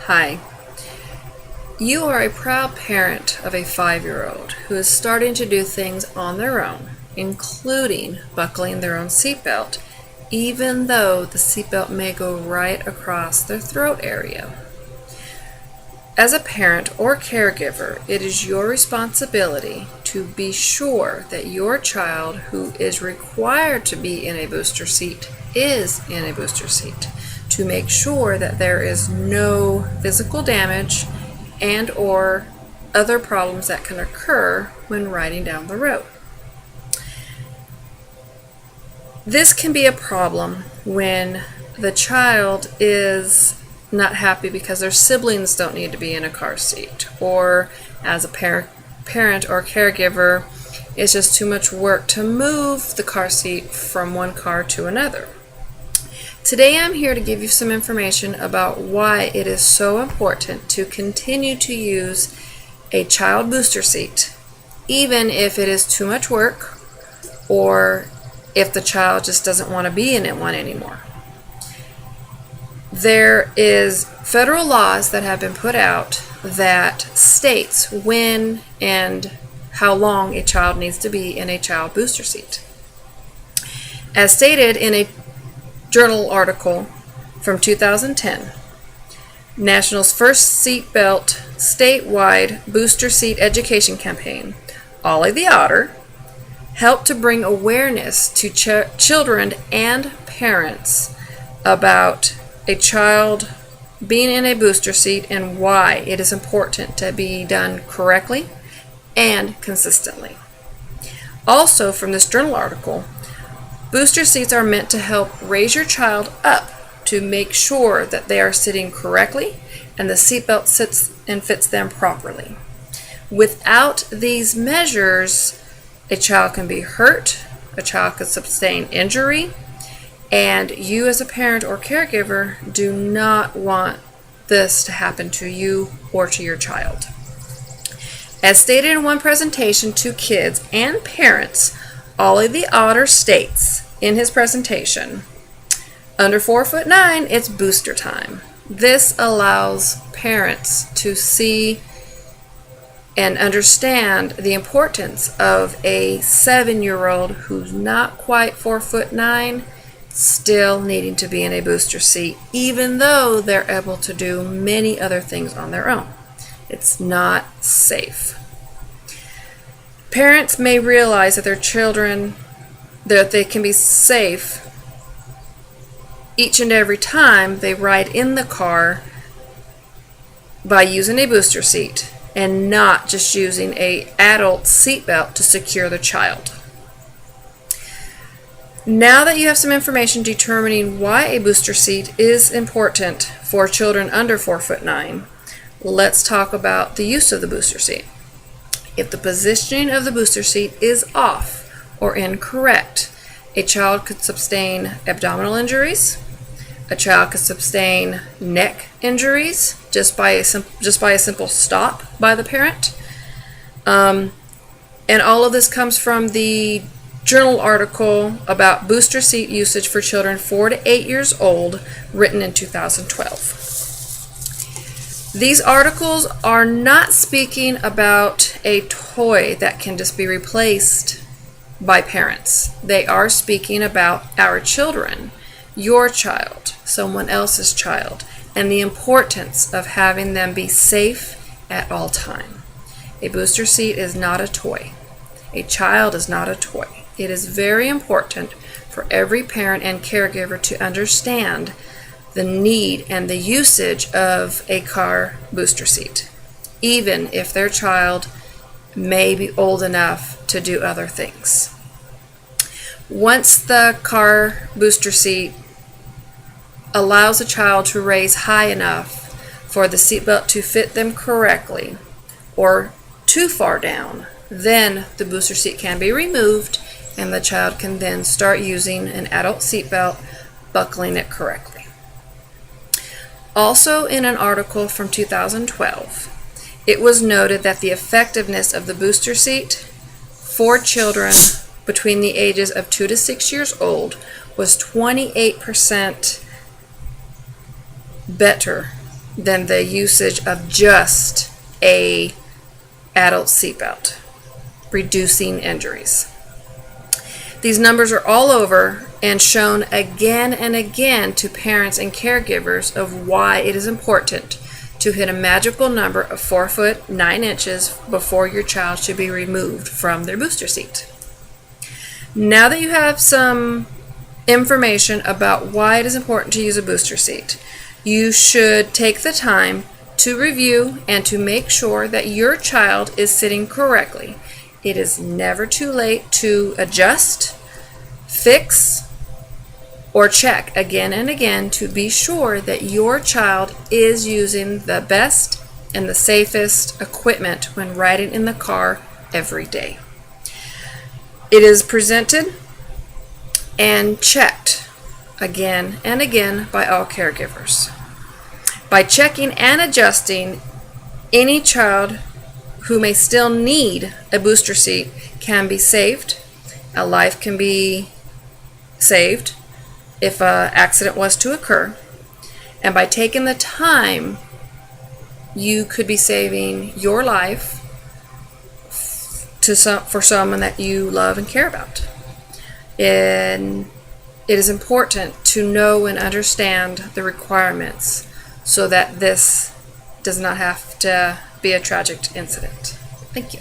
Hi. You are a proud parent of a 5-year-old who is starting to do things on their own, including buckling their own seatbelt, even though the seatbelt may go right across their throat area. As a parent or caregiver, it is your responsibility to be sure that your child who is required to be in a booster seat is in a booster seat, to make sure that there is no physical damage and or other problems that can occur when riding down the road. This can be a problem when the child is not happy because their siblings don't need to be in a car seat, or as a parent or caregiver, it's just too much work to move the car seat from one car to another. Today I'm here to give you some information about why it is so important to continue to use a child booster seat, even if it is too much work or if the child just doesn't want to be in one anymore. There is federal laws that have been put out that states when and how long a child needs to be in a child booster seat. As stated in a journal article from 2010, National's first seatbelt statewide booster seat education campaign, Ollie the Otter, helped to bring awareness to children and parents about a child being in a booster seat and why it is important to be done correctly and consistently. Also, from this journal article, booster seats are meant to help raise your child up to make sure that they are sitting correctly and the seatbelt sits and fits them properly. Without these measures, a child can be hurt, a child could sustain injury, and you as a parent or caregiver do not want this to happen to you or to your child. As stated in one presentation to kids and parents, Ollie the Otter states in his presentation, under 4'9", it's booster time. This allows parents to see and understand the importance of a 7-year-old who's not quite 4'9", still needing to be in a booster seat, even though they're able to do many other things on their own. It's not safe. Parents may realize that their children, that they can be safe each and every time they ride in the car by using a booster seat and not just using an adult seatbelt to secure the child. Now that you have some information determining why a booster seat is important for children under 4'9", let's talk about the use of the booster seat. If the positioning of the booster seat is off or incorrect, a child could sustain abdominal injuries, a child could sustain neck injuries just by a simple stop by the parent. And all of this comes from the journal article about booster seat usage for children 4 to 8 years old, written in 2012. These articles are not speaking about a toy that can just be replaced by parents. They are speaking about our children, your child, someone else's child, and the importance of having them be safe at all time. A booster seat is not a toy. A child is not a toy. It is very important for every parent and caregiver to understand the need and the usage of a car booster seat, even if their child may be old enough to do other things. Once the car booster seat allows a child to raise high enough for the seatbelt to fit them correctly or too far down, then the booster seat can be removed and the child can then start using an adult seatbelt, buckling it correctly. Also, in an article from 2012, it was noted that the effectiveness of the booster seat for children between the ages of 2 to 6 years old was 28% better than the usage of just a adult seatbelt, reducing injuries. These numbers are all over and shown again and again to parents and caregivers of why it is important to hit a magical number of 4 foot 9 inches before your child should be removed from their booster seat. Now that you have some information about why it is important to use a booster seat, you should take the time to review and to make sure that your child is sitting correctly. It is never too late to adjust, fix, or check again and again to be sure that your child is using the best and the safest equipment when riding in the car every day. It is presented and checked again and again by all caregivers. By checking and adjusting, any child who may still need a booster seat can be saved. A life can be saved if an accident was to occur. And by taking the time, you could be saving your life for someone that you love and care about. And it is important to know and understand the requirements so that this does not have to be a tragic incident. Thank you.